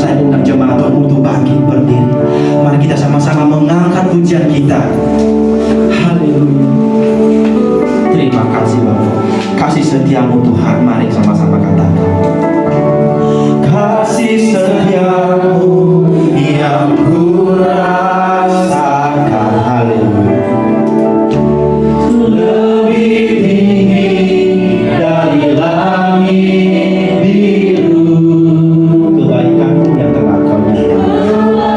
Saya undang jemaat untuk bangkit berdiri. Mari kita sama-sama mengangkat pujian kita. Haleluya. Terima kasih Bapa. Kasih setiamu Tuhan. Mari sama-sama katakan. Kasih setiamu yang ku rasakan. Haleluya. Lebih tinggi dari langit biru. Kebaikanmu yang telah kau nyatakan.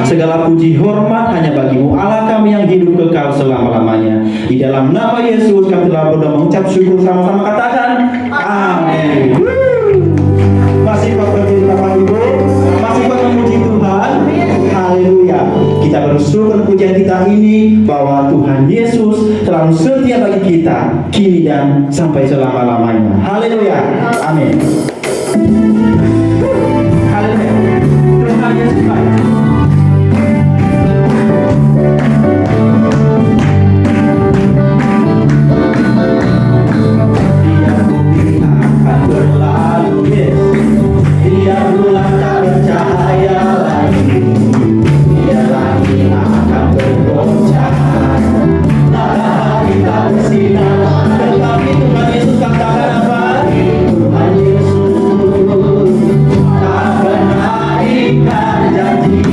Segala puji hormat hanya bagi-Mu Allah kami yang hidup kekal selama-lamanya. Di dalam nama Yesus kami telah berdoa mengucap syukur, sama-sama katakan amin. Masih kuat berdiri Bapak Ibu? Masih kuat memuji Tuhan? Haleluya. Kita bersyukur pujian kita ini bahwa Tuhan Yesus selalu setia bagi kita kini dan sampai selama-lamanya. Haleluya. Amin. Haleluya. Tuhan Yesus baik. Dia bumi akan berlalu, dia bulan tak bercahaya lagi, dia langit akan bergoncang, matahari tak bersinar, tetapi Tuhan Yesus katakan apa? Tuhan Yesus tak pernah ingkar janji.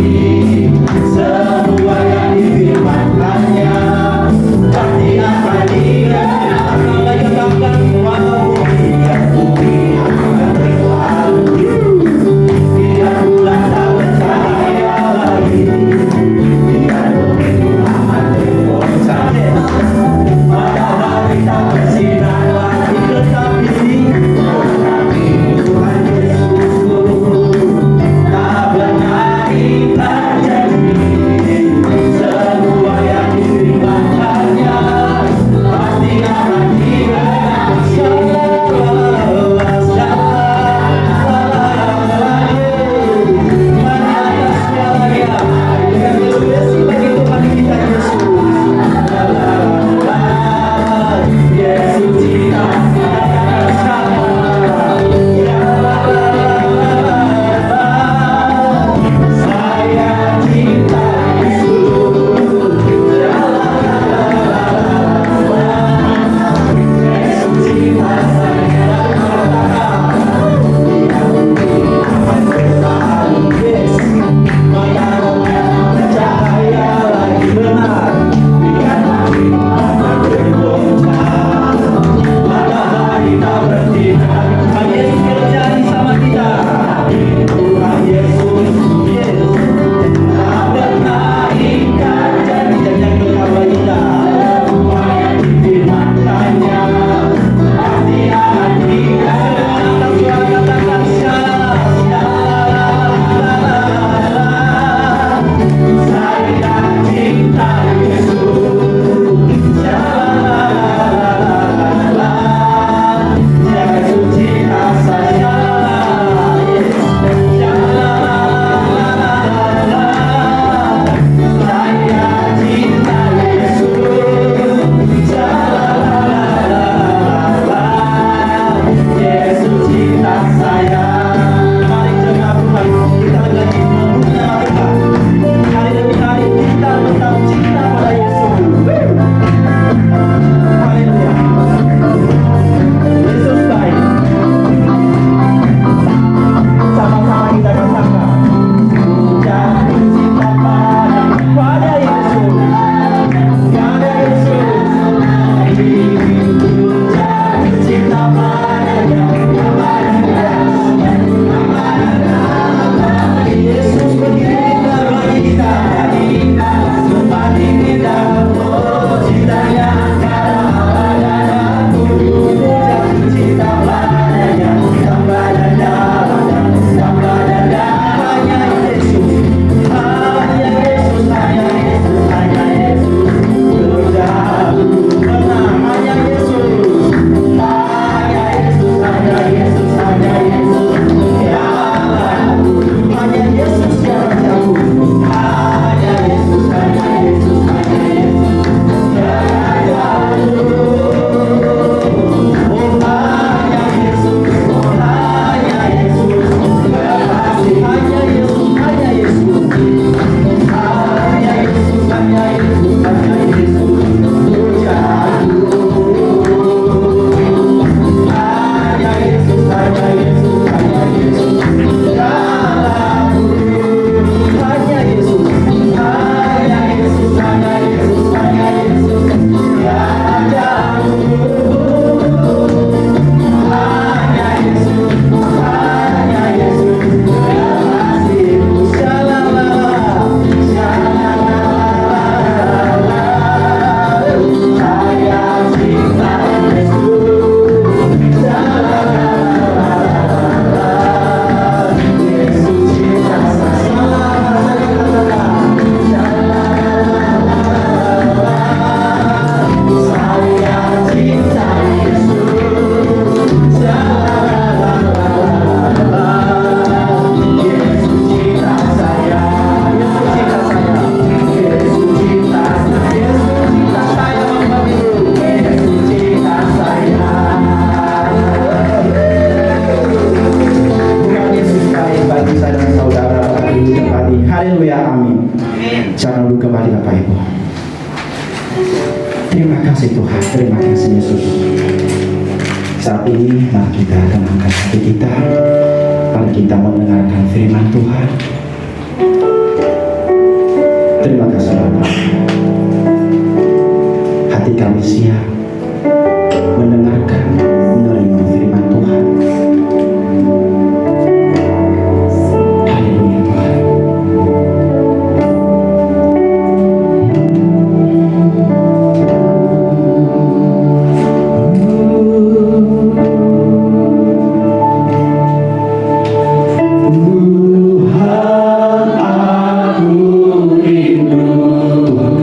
Haleluya, amin. Jangan dulu kembali Bapak Ibu. Terima kasih Tuhan, terima kasih Yesus. Saat ini mari kita tenangkan hati kita. Mari kita mendengarkan firman Tuhan. Terima kasih Bapak. Hati kami siap mendengarkan, menerima firman Tuhan. Haleluya Tuhan. Tuhan aku rindu, Tuhan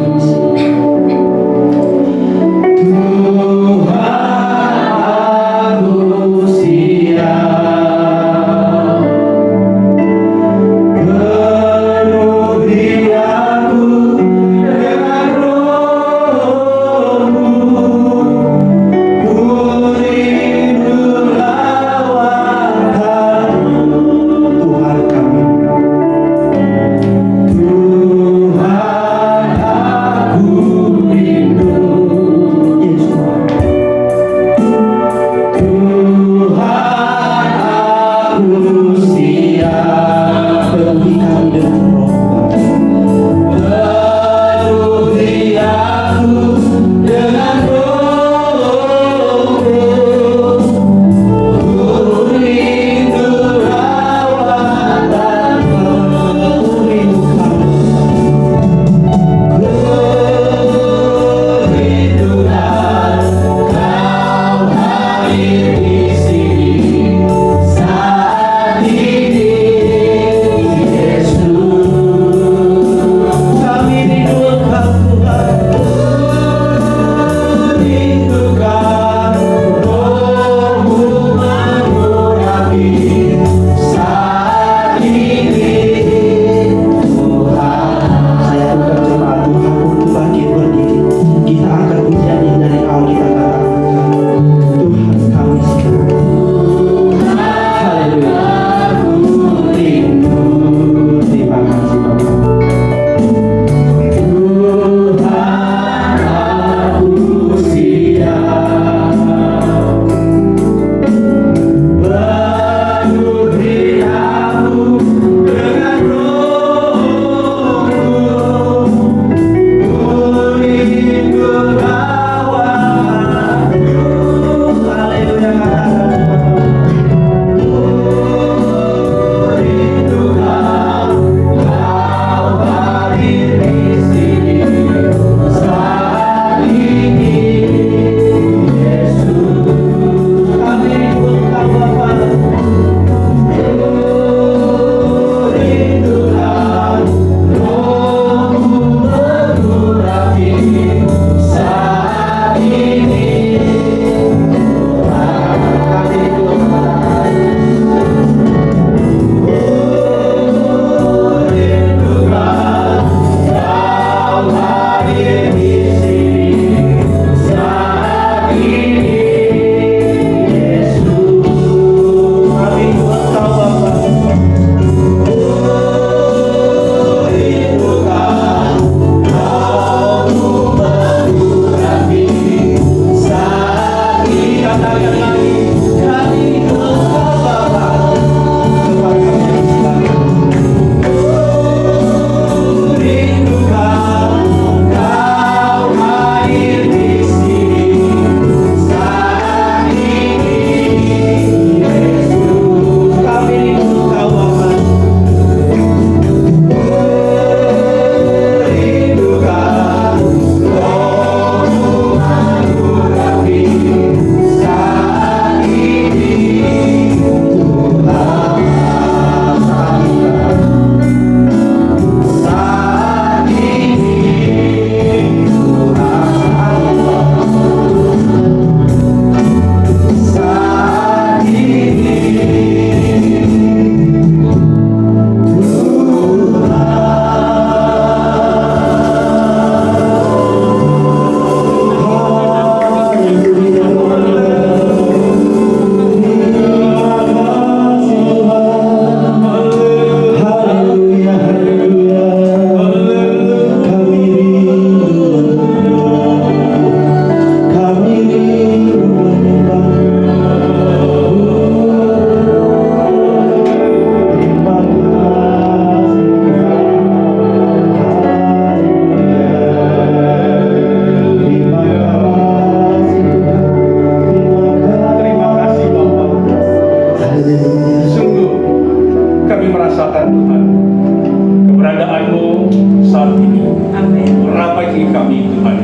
saat ini. Amin. Rapai kami Tuhan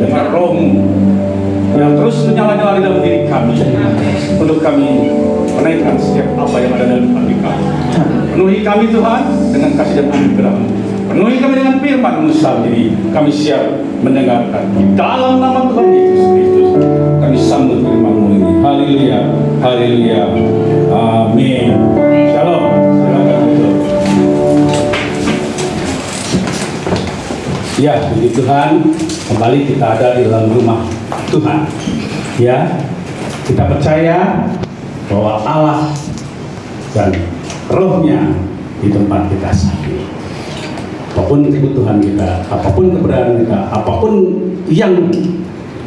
dengan Roh-Mu yang terus menyala-nyala di dalam diri kami untuk kami menaikkan setiap apa yang ada dalam hati kami. Penuhi kami Tuhan dengan kasih dan anugerah. Penuhi kami dengan firman-Mu saat ini. Kami siap mendengarkan di dalam nama Tuhan Yesus Kristus. Kami sambut firman-Mu ini. Haleluya, haleluya, amin. Shalom. Silakan duduk. Ya, puji Tuhan, kembali kita ada di dalam rumah Tuhan. Ya, kita percaya bahwa Allah dan Roh-Nya di tempat kita saat ini. Apapun kebutuhan kita, apapun keberadaan kita, apapun yang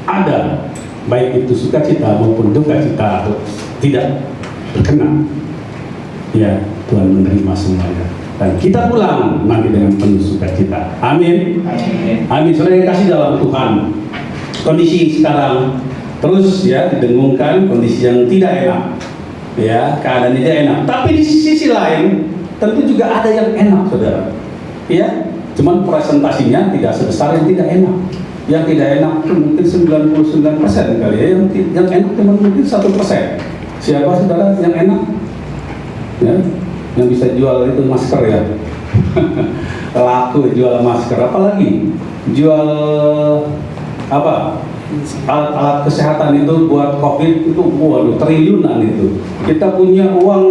ada, baik itu sukacita maupun duka cita atau tidak berkenan, ya Tuhan menerima semuanya. Dan kita pulang nanti dengan penuh sukacita. Amin. Amin. Saudara yang kasih dalam Tuhan, kondisi sekarang terus ya didengungkan, kondisi yang tidak enak, ya keadaan tidak enak. Tapi di sisi lain tentu juga ada yang enak, saudara. Ya, cuman presentasinya tidak sebesar yang tidak enak. Yang tidak enak mungkin 99% kali ya. Yang enak cuma mungkin 1%. Siapa saudara yang enak? Ya, yang bisa jual itu masker ya. Laku jual masker, apalagi jual apa? Alat-alat kesehatan itu buat COVID itu waduh triliunan itu. Kita punya uang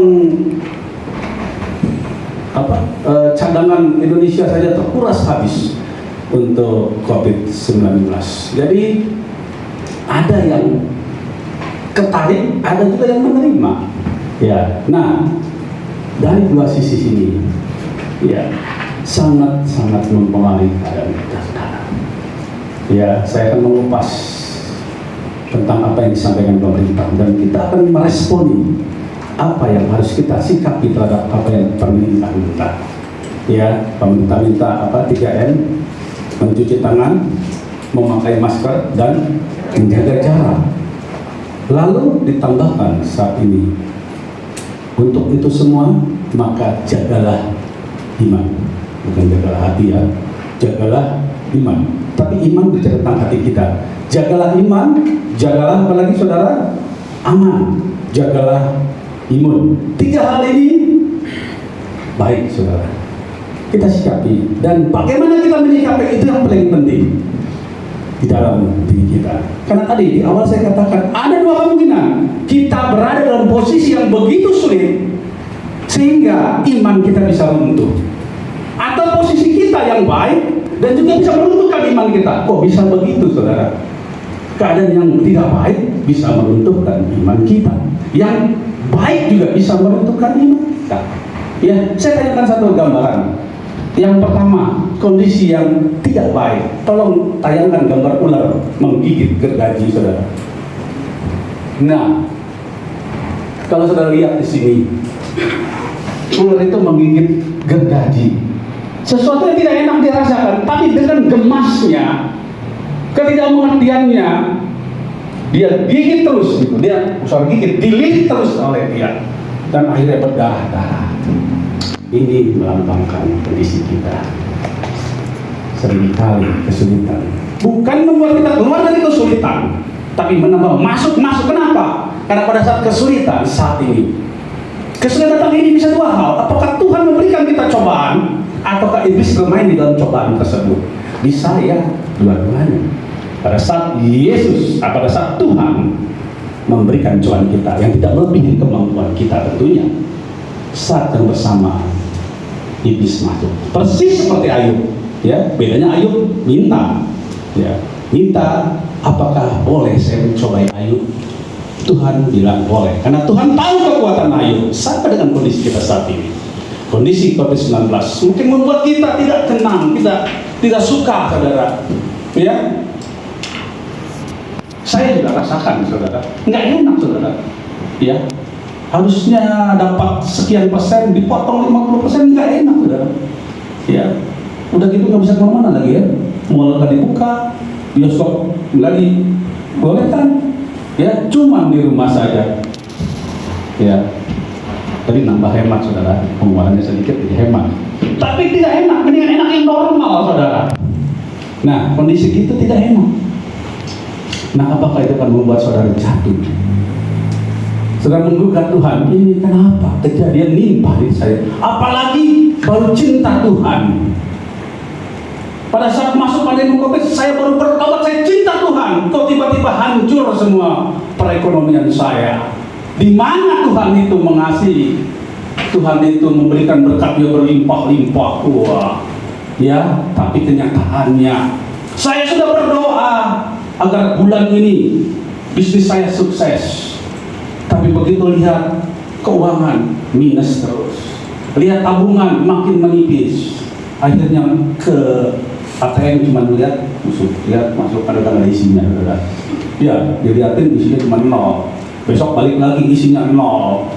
cadangan Indonesia saja terkuras habis untuk COVID-19. Jadi ada yang tertarik, ada juga yang menerima. Ya, nah dari dua sisi ini, ya sangat mempengaruhi keadaan kita sekarang. Ya, saya akan mengupas tentang apa yang disampaikan pemerintah dan kita akan meresponi apa yang harus kita sikapi terhadap apa yang pemerintah minta. Ya, pemerintah minta apa? 3M, mencuci tangan, memakai masker, dan menjaga jarak. Lalu ditambahkan saat ini, untuk itu semua maka jagalah iman, bukan jagalah hati ya, jagalah iman. Tapi iman bicara tentang hati kita. Jagalah iman, jagalah apalagi saudara, aman, jagalah imun. 3 hal ini baik saudara kita sikapi, dan bagaimana kita menyikapi itu yang paling penting di dalam diri kita. Karena tadi di awal saya katakan ada 2 kemungkinan, kita berada dalam posisi yang begitu sulit sehingga iman kita bisa runtuh, atau posisi kita yang baik dan juga bisa meruntuhkan iman kita. Kok bisa begitu saudara? Keadaan yang tidak baik bisa meruntuhkan iman kita, yang baik juga bisa meruntuhkan iman kita. Ya, saya tanyakan satu gambaran. Yang pertama, kondisi yang tidak baik. Tolong tayangkan gambar ular menggigit gergaji saudara. Nah, kalau saudara lihat di sini, ular itu menggigit gergaji. Sesuatu yang tidak enak dirasakan, tapi dengan gemasnya, ketidakmengertiannya, dia gigit terus gitu. Dia gigit, dililit terus oleh dia, dan akhirnya berdarah-darah. Ini melambangkan kondisi kita seringkali kesulitan. Bukan membuat kita keluar dari kesulitan, tapi menambah masuk. Kenapa? Karena pada saat kesulitan saat ini, kesulitan datang ini bisa 2 hal. Apakah Tuhan memberikan kita cobaan, ataukah iblis bermain di dalam cobaan tersebut? Bisa ya, dua-duanya. Pada saat pada saat Tuhan memberikan cobaan kita yang tidak melebihi kemampuan kita tentunya, saat yang bersamaan iblis masuk. Persis seperti Ayub, ya. Bedanya Ayub minta, ya, minta apakah boleh saya mencobai Ayub? Tuhan bilang boleh, karena Tuhan tahu kekuatan Ayub. Sama dengan kondisi kita saat ini, kondisi COVID-19 mungkin membuat kita tidak tenang, tidak suka, saudara. Ya, saya juga rasakan, saudara, nggak enak, saudara. Ya, harusnya dapat sekian persen, dipotong 50%, nggak enak, saudara. Ya, udah gitu nggak bisa kemana-mana lagi ya. Mall nggak dibuka, bioskop nggak dibolehkan, ya, cuma di rumah saja. Ya, tadi nambah hemat, saudara, pengeluarannya sedikit jadi hemat. Tapi tidak enak, mendingan enak yang normal, Nah, kondisi gitu tidak enak. Nah, apakah itu akan membuat saudara jatuh? Saudara menggugat Tuhan, ini kenapa kejadian nimpa di saya? Apalagi baru cinta Tuhan. Pada saat masuk pandemi COVID, saya baru bertobat, saya cinta Tuhan. Kok tiba-tiba hancur semua perekonomian saya? Di mana Tuhan itu mengasihi? Tuhan itu memberikan berkat yang berlimpah-limpah. Wah, ya, tapi kenyataannya saya sudah berdoa agar bulan ini bisnis saya sukses. Tapi begitu lihat keuangan minus terus, lihat tabungan makin menipis, akhirnya ke ATM cuma lihat masuk ada tanda isinya, ya dilihatin isinya cuma 0, besok balik lagi isinya 0,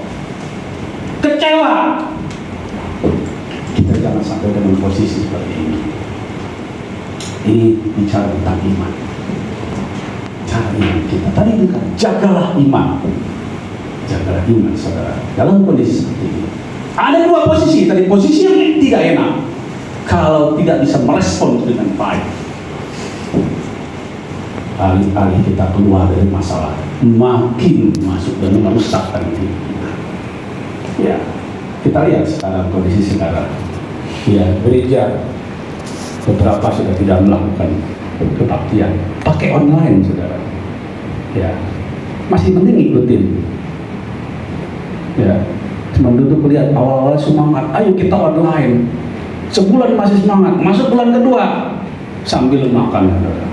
kecewa. Kita jangan sampai dalam posisi seperti ini. Ini bicara tentang iman, cara iman kita. Tadi kan jagalah iman. Jagalah iman, saudara. Dalam kondisi seperti ini, ada dua posisi. Tadi posisi yang tidak enak, kalau tidak bisa merespon dengan baik, alih-alih kita keluar dari masalah, makin masuk dan merusakkan hidup kita. Ya, kita lihat sekarang kondisi sekarang. Ya, gereja beberapa sudah tidak melakukan kebaktian, pakai online, saudara. Ya, masih penting ikutin. Ya, cuma duduk lihat awal-awal semangat, ayo kita online. Sebulan masih semangat, masuk bulan kedua sambil makan, saudara.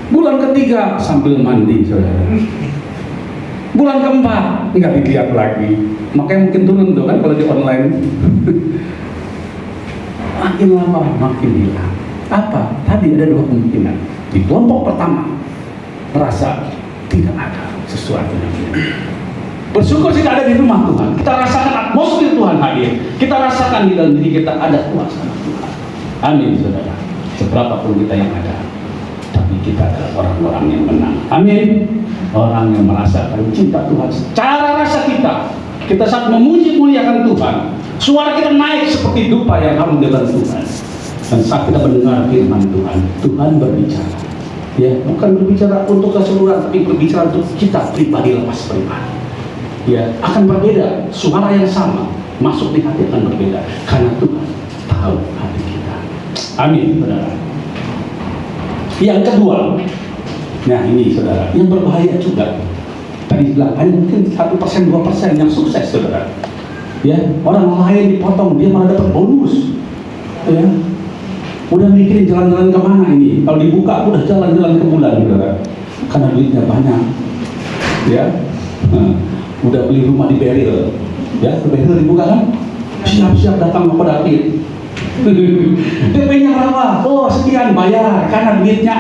Bulan ketiga sambil mandi, saudara. Bulan keempat nggak dilihat lagi, makanya mungkin turun tuh kan kalau di online. Makin lama makin hilang. Apa? Tadi ada dua kemungkinan. Di kelompok pertama merasa tidak ada sesuatu yang bersyukur tidak ada di rumah Tuhan. Kita rasakan atmosfer Tuhan hadir. Kita rasakan di dalam diri kita ada kuasa Tuhan. Amin, saudara. Seberapapun kita yang ada, tapi kita adalah orang-orang yang menang. Amin. Orang yang merasakan cinta Tuhan. Cara rasa kita saat memuji muliakan Tuhan, suara kita naik seperti dupa yang harum di dalam Tuhan. Dan saat kita mendengar firman Tuhan, Tuhan berbicara. Ya, bukan berbicara untuk keseluruhan, tapi berbicara untuk kita pribadi, lepas pribadi. Ya, akan berbeda. Suara yang sama masuk di hati akan berbeda karena Tuhan tahu hati kita. Amin, saudara. Yang kedua, nah ini saudara, yang berbahaya juga. Tadi bilang hanya mungkin 1%, 2% yang sukses, saudara. Ya, orang lain dipotong, dia malah dapat bonus. Ya, udah mikirin jalan-jalan kemana ini. Kalau dibuka, udah jalan-jalan ke bulan, saudara. Karena duitnya banyak. Ya. Udah beli rumah di Beril, ya, Beril dibuka kan, siap-siap datang ke David. DP-nya berapa? Oh sekian, bayar, karena duitnya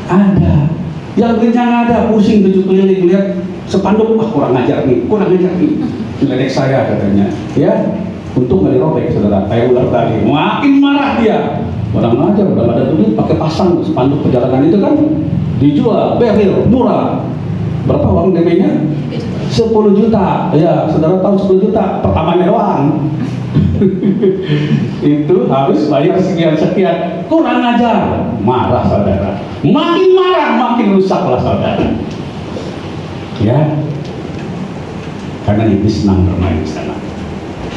ada. Yang duitnya nggak ada, pusing tujuh keliling lihat spanduk, kurang ajar nih. Ledek saya katanya, ya, untung nggak dirobek, saudara. Kayak ular tadi, makin marah dia. Orang ajar, udah ada duit, pakai pasang spanduk perjalanan itu kan, dijual, Beril, murah. Berapa uang DP-nya? 10 juta, ya saudara tahu 10 juta pertamanya doang. Itu harus bayar sekian-sekian, kurang ajar, marah saudara. Makin marah, makin rusaklah saudara. Ya, karena iblis senang bermain di sana.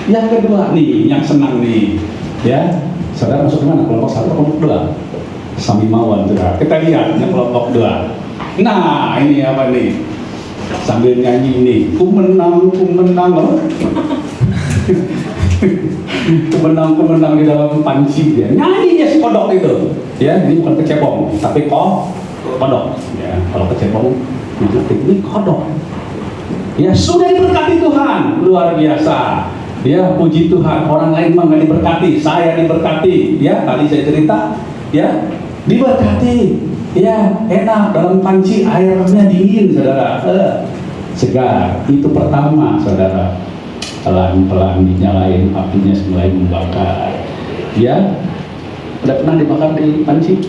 Yang kedua nih, yang senang nih, ya, saudara masuk ke mana? Kelompok 1, kelompok 2, Samimawan, saudara. Kita lihat yang kelompok 2. Nah, ini apa nih? Sambil nyanyi nih, ku menang loh. ku menang di dalam panci dia. Nyanyinya si kodok itu. Ya, ini bukan kecepong, tapi kodok. Ya, kalau kecepong ini kodok. Ya, sudah diberkati Tuhan, luar biasa. Ya, puji Tuhan. Orang lain mah nggak diberkati, saya diberkati. Ya, tadi saya cerita, ya, diberkati. Ya, enak, dalam panci airnya dingin, saudara, segar. Itu pertama, saudara. Pelan-pelan dinyalain, apinya mulai membakar. Ya, udah pernah dibakar di panci?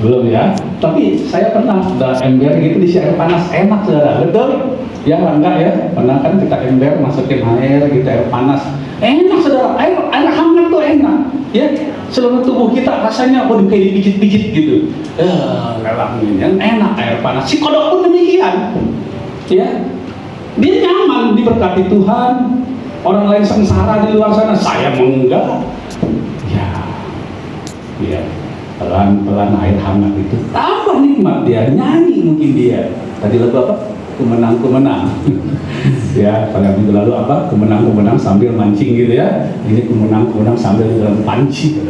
Belum ya? Tapi saya pernah, udah ember gitu diisi air panas, enak, saudara. Betul? Ya, enggak ya? Pernah kan kita ember, masukin air gitu, air panas. Enak, saudara. Air hangat tuh enak. Ya, seluruh tubuh kita rasanya kayak dipijit-pijit gitu. Lelah yang enak air panas. Si kodok pun demikian. Ya, dia nyaman diberkati Tuhan. Orang lain sengsara di luar sana, saya enggak. Ya, pelan-pelan air hangat itu tambah nikmat dia, nyanyi mungkin dia. Tadi lagu apa? Kumenang. Ya, pada minggu lalu apa? Kumenang sambil mancing gitu ya. Ini kumenang sambil di dalam panci.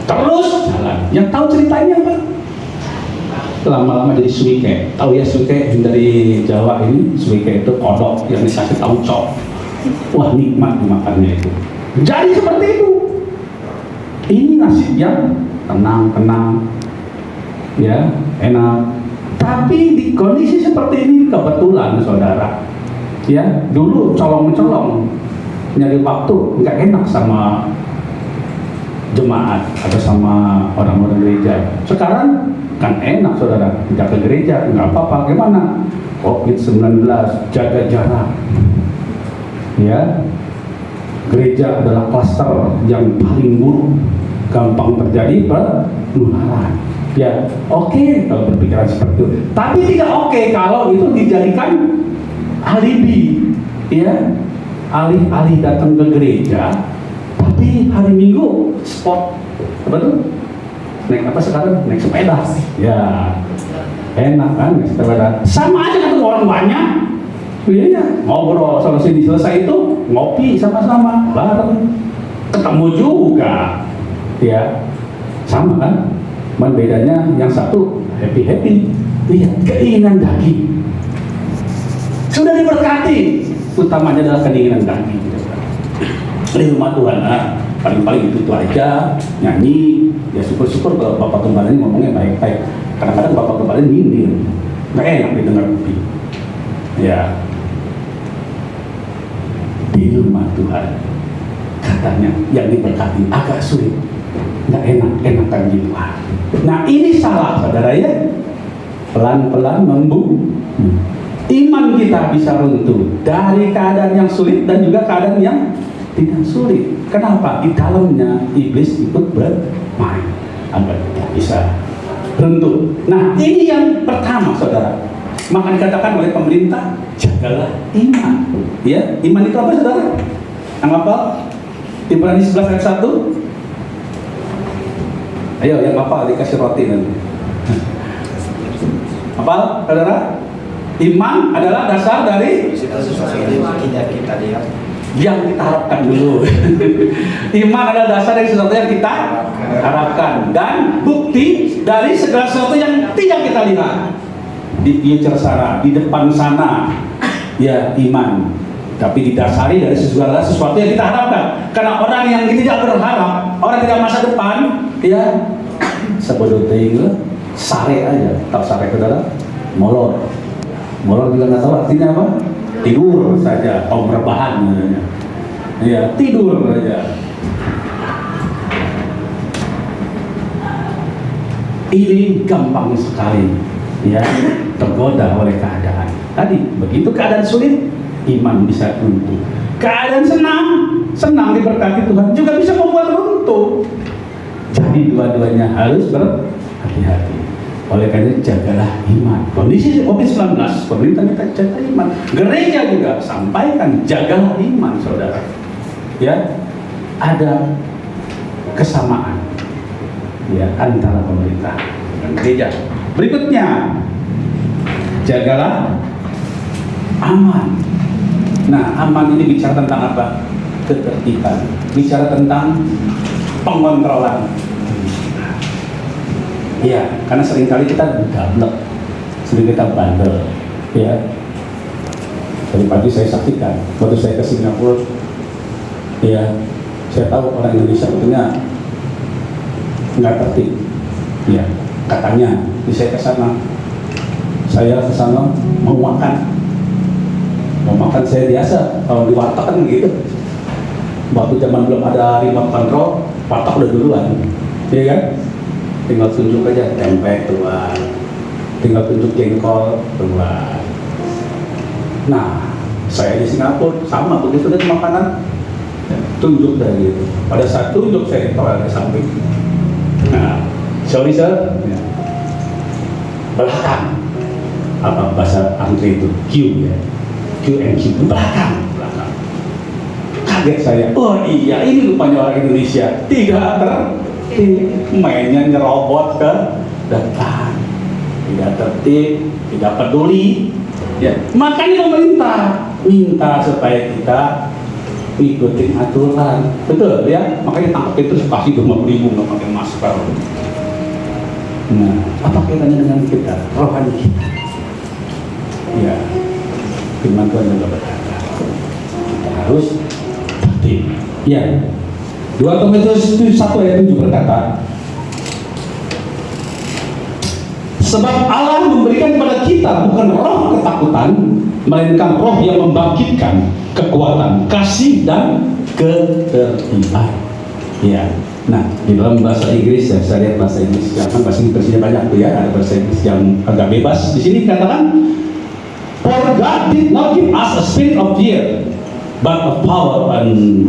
Terus jalan. Yang tahu ceritanya apa? Lama-lama jadi suike. Tahu ya suike dari Jawa ini? Suike itu kodok yang dikasih tauco. Wah, nikmat dimakannya itu. Jadi seperti itu. Ini nasib yang tenang, ya, enak. Tapi di kondisi seperti ini kebetulan, saudara, ya, dulu colong-colong nyari waktu nggak enak sama jemaat atau sama orang-orang gereja. Sekarang kan enak, saudara, tidak ke gereja nggak apa-apa. Gimana? COVID-19, jaga jarak, ya. Gereja adalah klaster yang paling buruk, gampang terjadi penularan. Ya, oke kalau berpikiran seperti itu. Tapi tidak oke kalau itu dijadikan alibi, ya. Alih-alih datang ke gereja, tapi hari Minggu sport, apa tuh? Naik apa sekarang? Naik sepeda. Ya, enak kan naik sepeda. Sama aja ketemu orang banyak. Iya, ngobrol selesai itu ngopi sama-sama bareng, ketemu juga, ya, sama kan? Cuman bedanya yang satu happy, lihat keinginan daging sudah diberkati, utamanya adalah keinginan daging. Di rumah Tuhan, paling-paling itu aja, nyanyi, ya syukur-syukur kalau Bapak Gembala ini ngomongnya baik-baik. Kadang-kadang Bapak Gembala ini nyindir, nggak enak didengar, ya. Di rumah Tuhan katanya yang diberkati agak sulit, nggak enakan di luar. Nah ini salah, saudara, ya. Pelan-pelan iman kita bisa runtuh dari keadaan yang sulit dan juga keadaan yang tidak sulit. Kenapa? Di dalamnya iblis ikut bermain agar kita bisa runtuh. Nah ini yang pertama, saudara. Maka dikatakan oleh pemerintah, jagalah iman. Ya, iman itu apa, saudara? Yang apa? Ibrani 11 ayat 1. Ayo, yang apa? Dikasih roti nanti. Apa, saudara? Iman adalah dasar dari tidak kita lihat, yang kita harapkan dulu. Iman adalah dasar dari sesuatu yang kita harapkan dan bukti dari segala sesuatu yang tidak kita lihat. Di future sana, di depan sana, ya, iman. Tapi didasari dari segala sesuatu yang kita harapkan. Karena orang yang tidak berharap, orang tidak masa depan, ya, sebodoh tinggal, sare aja. Tahu sare, saudara? Molor juga nggak tahu artinya apa? Tidur saja, rebahan namanya. Ya, tidur saja. Ini gampang sekali, ya, tergoda oleh keadaan. Tadi begitu keadaan sulit, iman bisa runtuh. Keadaan senang diberkati Tuhan juga bisa membuat runtuh. Jadi dua-duanya harus berhati-hati. Oleh karena jagalah iman. Kondisi COVID-19, pemerintah kita jaga iman. Gereja juga sampaikan jagalah iman, saudara. Ya, ada kesamaan, ya, antara pemerintah dan gereja. Berikutnya, jagalah aman. Nah, aman ini bicara tentang apa? Ketertiban. Bicara tentang pengontrolan. Ya, karena seringkali kita gablek, sering kita bandel, ya. Tadi pagi saya saksikan, waktu saya ke Singapura, ya, saya tahu orang Indonesia punya nggak tertib, ya. Katanya, di saya ke sana mau makan saya biasa, kalau di warteg kan gitu. Waktu zaman belum ada remote control, warteg udah duluan, ya kan? Tinggal tunjuk aja tempe keluar, tinggal tunjuk jengkol keluar. Nah, saya di Singapura sama begitu dengan makanan. tunjuk dari itu. Pada saat tunjuk saya ditolak ke samping. Nah, sorry sir, ya. Belakang. Apa bahasa antri itu? Q ya. Q and Q belakang. Kaget saya. Oh iya, ini rupanya orang Indonesia. Tidak mainnya nyerobot ke depan. Tidak tertib, tidak peduli. Ya, makanya pemerintah minta supaya kita ikutin aturan, betul ya. Makanya tangkap itu kasih 50.000 nggak pakai masker. Nah, apa kaitannya dengan kita, rohani kita? Ya, firman Tuhan juga berkata kita harus tertib. Ya, 2 Timotius 1:7 berkata, sebab Allah memberikan kepada kita bukan roh ketakutan, melainkan roh yang membangkitkan kekuatan, kasih dan ketertiban. Ya. Nah, di dalam bahasa Inggris ya, saya lihat bahasa Inggris, kan bahasa Inggrisnya banyak tuh ya, ada bahasa Inggris yang agak bebas. Di sini katakan, for God did not give us a spirit of fear, but of power and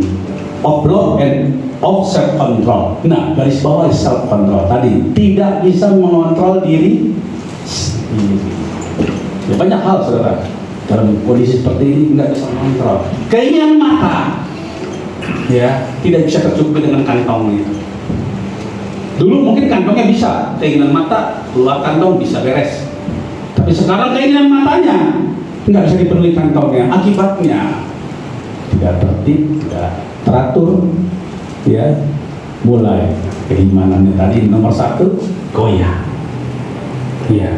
of love and of self-control. Nah, garis bawah self-control tadi, tidak bisa mengontrol diri sendiri. Ya, banyak hal saudara, dalam kondisi seperti ini nggak bisa mengontrol. Keinginan mata, ya, tidak bisa tercukupi dengan kantongnya. Dulu mungkin kantongnya bisa, keinginan mata keluar kantong bisa beres. Tapi sekarang keinginan matanya nggak bisa dipenuhi kantongnya. Akibatnya tidak tertib, tidak teratur, ya, mulai keimanannya tadi nomor 1 goyah, ya,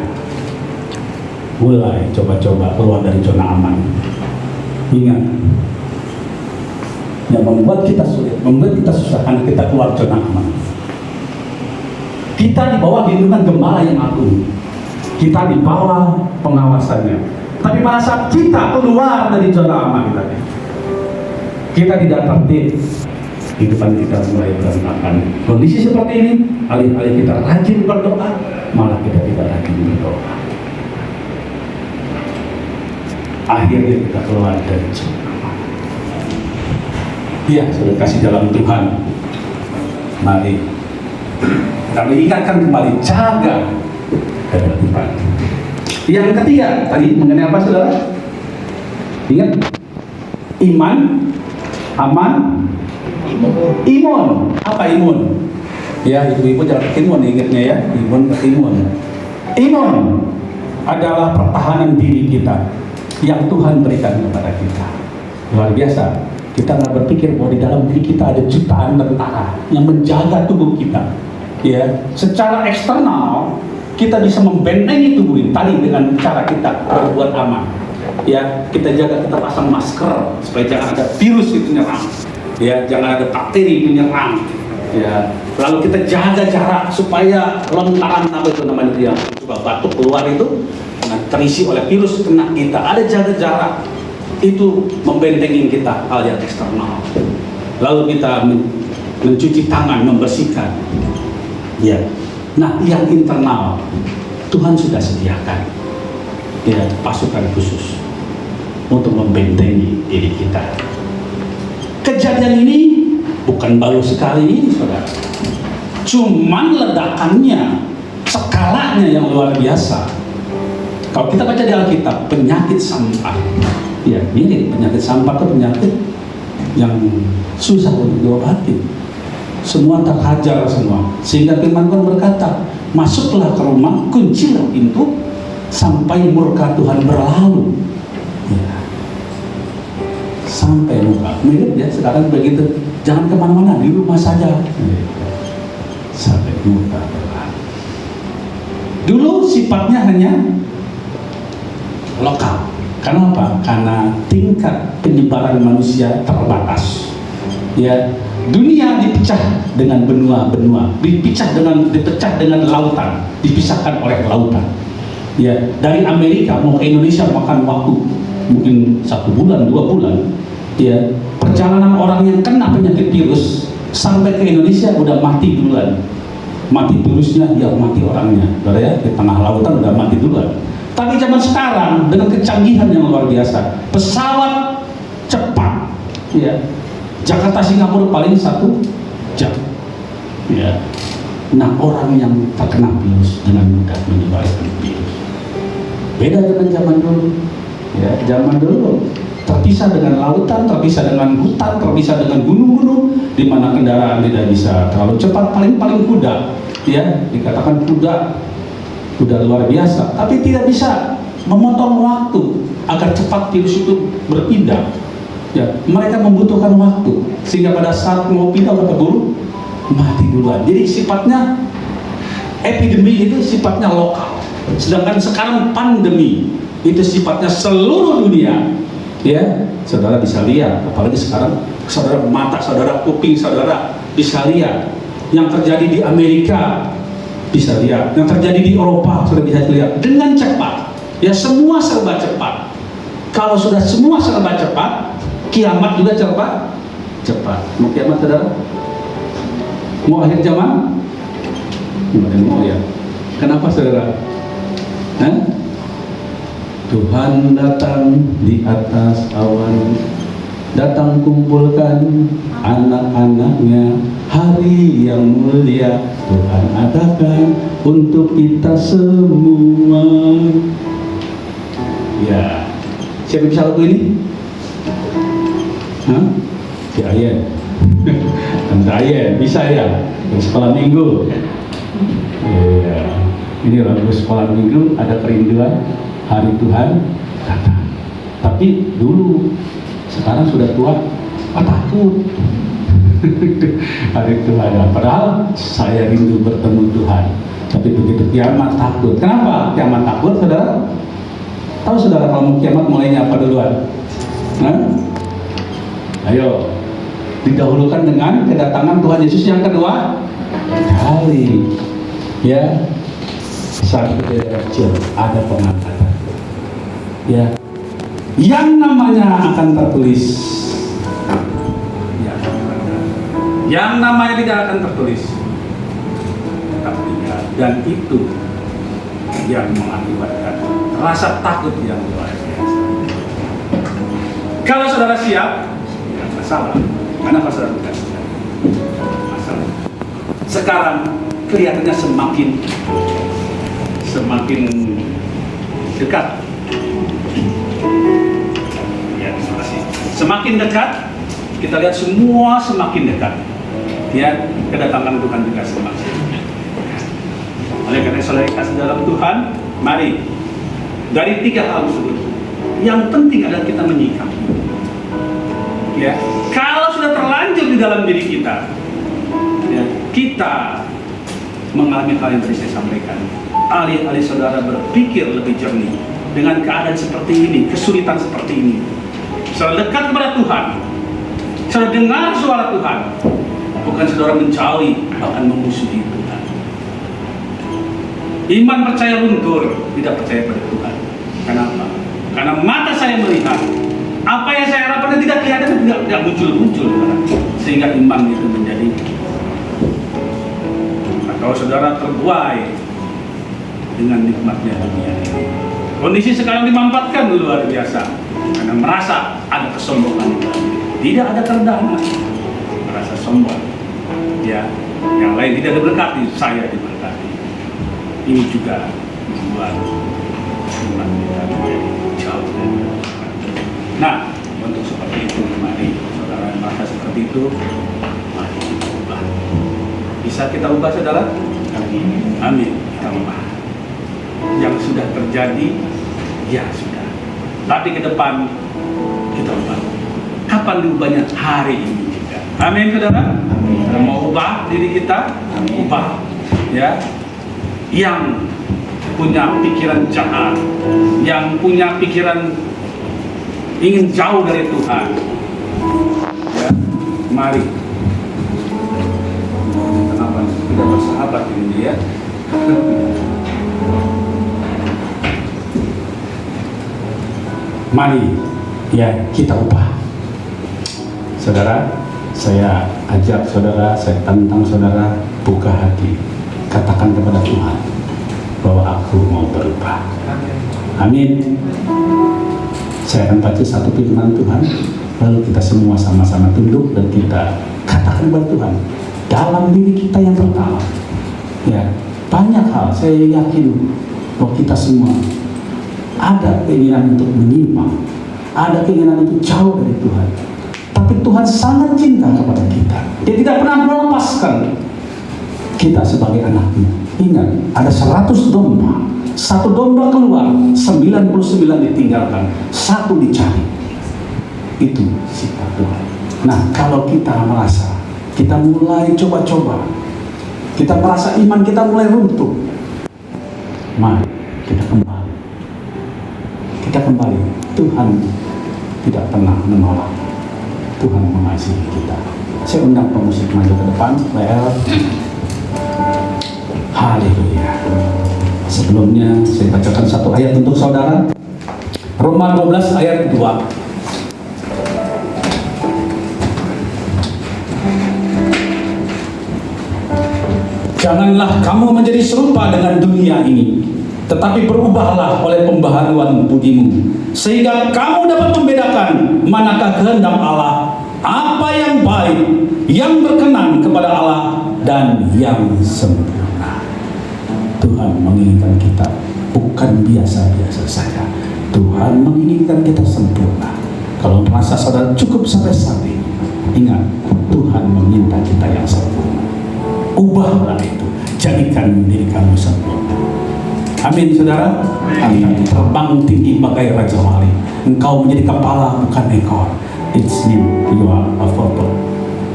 mulai coba-coba keluar dari zona aman. Ingat, yang membuat kita sulit, membuat kita susah karena kita keluar zona aman. Kita di bawah lindungan Gembala yang agung, kita di bawah pengawasannya. Tapi pada saat kita keluar dari zona aman tadi, kita tidak tertib, kehidupan kita mulai berantakan. Kondisi seperti ini, alih-alih kita rajin berdoa, malah kita tidak rajin berdoa. Akhirnya kita keluar dari zona aman. Iya, sudah kasih dalam Tuhan. Mari kita mengingatkan kembali, jaga ketertiban. Yang ketiga, tadi mengenai apa saudara? Ingat, iman, aman, imun. Apa imun? Ya, ibu-ibu jangan imun, ingatnya ya, imun. Imun adalah pertahanan diri kita yang Tuhan berikan kepada kita. Luar biasa. Kita nggak berpikir bahwa di dalam diri kita ada jutaan tentara yang menjaga tubuh kita. Ya, secara eksternal kita bisa membentengi tubuh ini tadi dengan cara kita berbuat aman. Ya, kita jaga, kita pasang masker supaya jangan ada virus itu nyerang. Ya, jangan ada bakteri itu nyerang. Ya, lalu kita jaga jarak supaya lontaran apa itu namanya dia coba batuk keluar itu terisi oleh virus kena kita. Ada jaga jarak. Itu membentengi kita hal yang eksternal. Lalu kita mencuci tangan, membersihkan. Ya. Nah, yang internal Tuhan sudah sediakan, ya, pasukan khusus untuk membentengi diri kita. Kejadian ini bukan baru sekali ini, saudara. Cuman ledakannya, skalanya yang luar biasa. Kalau kita baca di Alkitab, penyakit sampah, ya, mirip penyakit sampah itu penyakit yang susah untuk diobati. Semua terhajar semua, sehingga firman Tuhan berkata, masuklah ke rumah, kuncilah pintu sampai murka Tuhan berlalu. Ya. Sampai murka, mirip ya sekarang begitu. Jangan kemana-mana, di rumah saja. Ya. Sampai murka berlalu. Dulu sifatnya hanya lokal. Kenapa? Karena tingkat penyebaran manusia terbatas. Ya. Dunia dipecah dengan benua-benua, dipecah dengan lautan, dipisahkan oleh lautan. Ya, dari Amerika mau ke Indonesia makan waktu mungkin 1 bulan, 2 bulan. Ya, perjalanan orang yang kena penyakit virus sampai ke Indonesia udah mati duluan. Mati virusnya, ya mati orangnya. Saudara ya, di tengah lautan udah mati duluan. Tapi zaman sekarang dengan kecanggihan yang luar biasa, pesawat cepat, ya, Jakarta Singapura paling 1 jam. Ya. Nah, orang yang terkena virus dengan mudah menyebarkan virus. Beda dengan zaman dulu. Ya, zaman dulu terpisah dengan lautan, terpisah dengan hutan, terpisah dengan gunung-gunung, di mana kendaraan tidak bisa terlalu cepat, paling kuda. Ya, dikatakan kuda luar biasa, tapi tidak bisa memotong waktu agar cepat virus itu berpindah. Ya, mereka membutuhkan waktu sehingga pada saat mau pindah keburu mati duluan. Jadi sifatnya epidemi itu sifatnya lokal, sedangkan sekarang pandemi itu sifatnya seluruh dunia. Ya, saudara bisa lihat, apalagi sekarang saudara mata, saudara kuping, saudara bisa lihat yang terjadi di Amerika, bisa lihat yang terjadi di Eropa, sudah bisa lihat dengan cepat. Ya, semua serba cepat. Kalau sudah semua serba cepat, kiamat juga cepat. Mau kiamat, saudara? Mau akhir zaman? Mau ya? Kenapa, saudara? Hah? Tuhan datang di atas awan, datang kumpulkan anak-anaknya, hari yang mulia Tuhan adakan untuk kita semua. Ya, siapa bisa lagu ini? Hah? Si Ayen. Tante Ayen, bisa ya? Di sekolah minggu. Ya. Ini lagu sekolah minggu, ada kerinduan hari Tuhan datang. Tapi dulu, sekarang sudah tua, takut. Hari Tuhan, padahal saya rindu bertemu Tuhan. Tapi begitu kiamat takut. Kenapa kiamat takut, saudara? Tahu saudara kalau mau kiamat mulainya apa duluan? Hah? Ayo, didahulukan dengan kedatangan Tuhan Yesus yang kedua kali. Ya, saat kecil ada pengangkatan. Ya, yang namanya akan tertulis. Ya, yang namanya tidak akan tertulis. Tapi ya, dan itu yang mengakibatkan rasa takut yang luar biasa. Kalau saudara siap, ya masalah. Kenapa saudara tidak siap? Masalah. Sekarang kelihatannya semakin dekat. Ya, terima kasih. Semakin dekat, kita lihat semua semakin dekat. Ya, kedatangan Tuhan juga semakin dekat. Oleh karena saudara kasih dalam Tuhan, mari dari 3 hal tersebut, yang penting adalah kita menyikapi. Ya, kalau sudah terlanjur di dalam diri kita, ya, kita mengalami hal yang tadi saya sampaikan. Alih-alih saudara berpikir lebih jernih dengan keadaan seperti ini, kesulitan seperti ini, saudara dekat kepada Tuhan, saudara dengar suara Tuhan, bukan saudara menjauhi bahkan memusuhi Tuhan. Iman percaya luntur, tidak percaya pada Tuhan. Kenapa? Karena mata saya melihat apa yang saya harapkan tidak kelihatan, tidak muncul, sehingga iman itu menjadi. Nah, kalau saudara terbuai dengan nikmatnya dunia ini, kondisi sekarang dimanfaatkan luar biasa karena merasa ada kesombongan di dalam diri. Tidak ada kerendahan, merasa sombong. Ya, yang lain tidak diberkati, saya diberkati. Ini juga membuat iman kita menjadi jauh dari Tuhan. Nah, untuk seperti itu, mari saudara yang merasa seperti itu, mari kita ubah. Bisa kita ubah, saudara? Amin. Amin. Kita ubah. Yang sudah terjadi, ya sudah. Tapi ke depan kita ubah. Kapan diubahnya? Hari ini juga. Amin, saudara. Amin. Kita mau ubah diri kita, amin. Ubah. Ya. Yang punya pikiran jahat, yang punya pikiran ingin jauh dari Tuhan, ya, mari. Kenapa tidak bersahabat ini dia? Mari, ya, kita ubah. Saudara, saya ajak saudara, saya tantang saudara, buka hati, katakan kepada Tuhan bahwa aku mau berubah. Amin. Saya akan baca satu firman Tuhan Lalu kita semua sama-sama tunduk dan kita katakan kepada Tuhan, dalam diri kita yang pertama, ya, banyak hal saya yakin bahwa kita semua ada keinginan untuk menyimpang, ada keinginan untuk jauh dari Tuhan. Tapi Tuhan sangat cinta kepada kita. Dia tidak pernah melepaskan kita sebagai anaknya. Ingat, ada 100 domba. Satu domba keluar, 99 ditinggalkan, satu dicari. Itu sifat Tuhan. Nah, kalau kita merasa kita mulai coba-coba, kita merasa iman kita mulai runtuh, mari kita kembali. Kita kembali. Tuhan tidak pernah menolak. Tuhan mengasihi kita. Saya undang pemusik maju ke depan. Haleluya. Sebelumnya saya bacakan satu ayat untuk saudara. Roma 12 ayat 2. Janganlah kamu menjadi serupa dengan dunia ini, tetapi berubahlah oleh pembaharuan budimu, sehingga kamu dapat membedakan manakah kehendak Allah, apa yang baik, yang berkenan kepada Allah, dan yang sempurna. Tuhan menginginkan kita bukan biasa-biasa saja. Tuhan menginginkan kita sempurna. Kalau merasa saudara cukup sampai saat ini, ingat, Tuhan meminta kita yang sempurna. Ubahlah itu, jadikan diri kamu sempurna. Amin, saudara. Amin. Terbang tinggi bagai Raja Wali. Engkau menjadi kepala bukan ekor. It's mean you are a photo.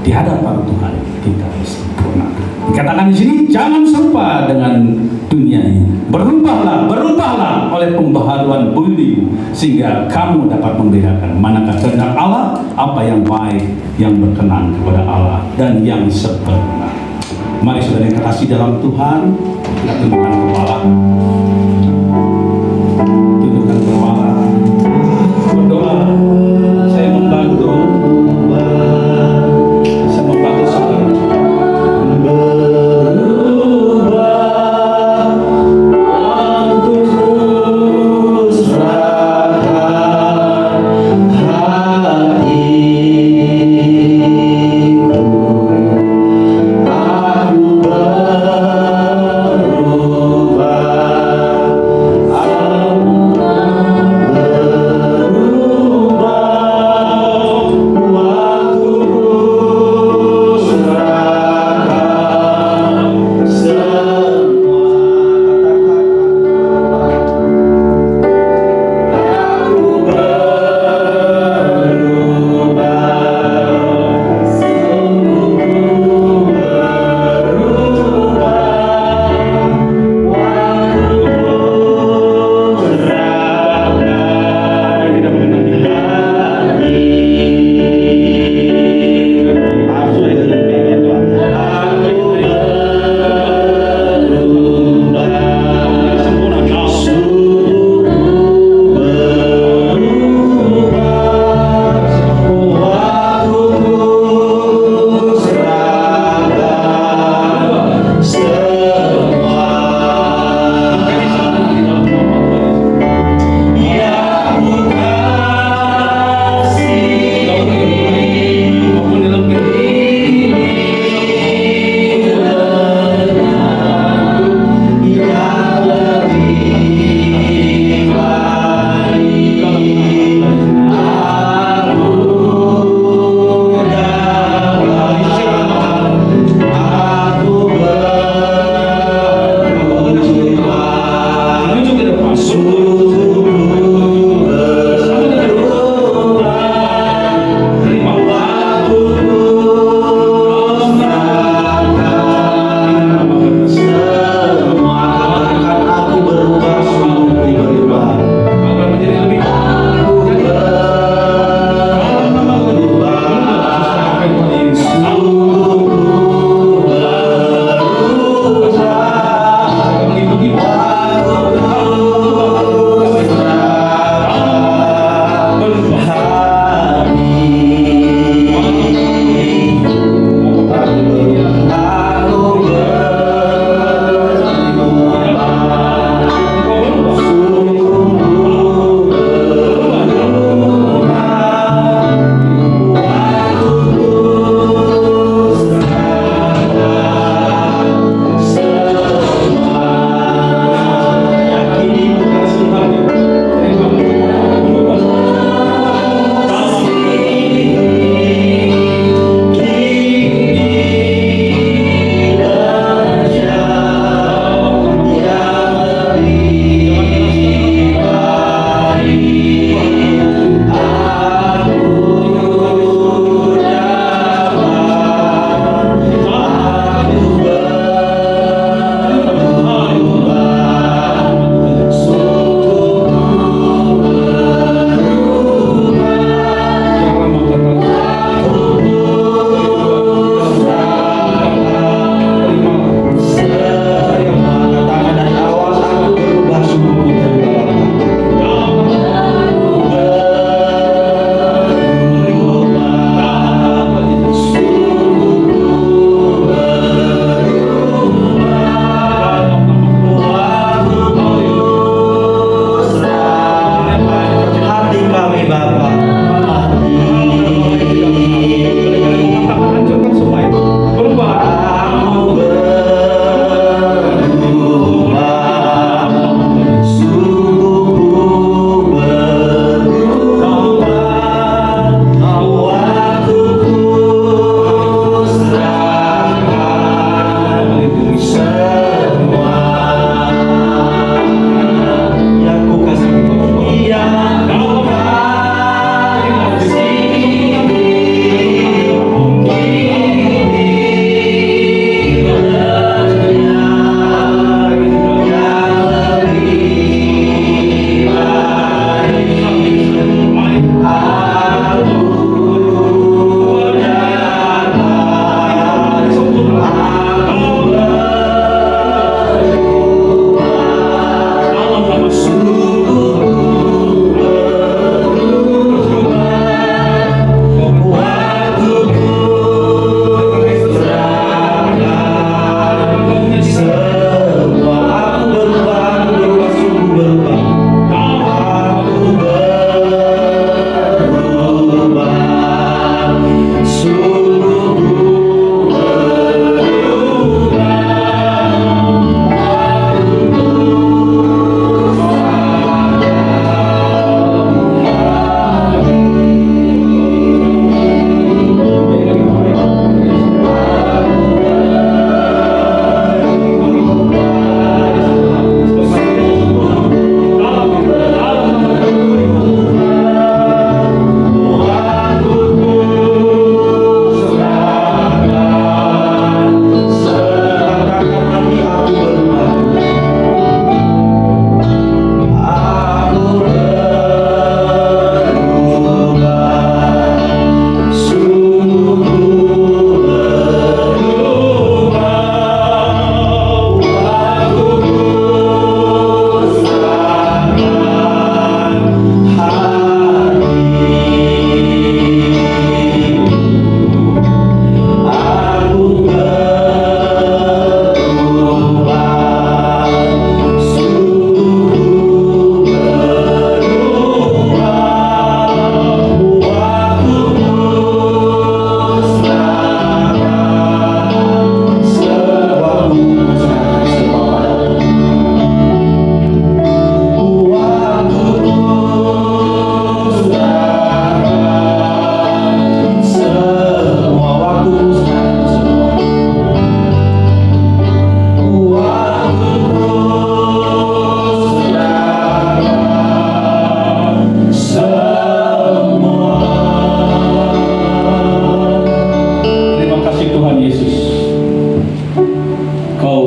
Di hadapan Tuhan kita sempurna. Dikatakan di sini, jangan serupa dengan dunia ini. Berubahlah oleh pembaharuan budimu, sehingga kamu dapat membedakan manakah kehendak Allah, apa yang baik, yang berkenan kepada Allah, dan yang sempurna. Mari saudara yang kasih dalam Tuhan, kita tundukkan kepala. Tundukkan kepala. Berdoa. Saya membantu saudara. Berubah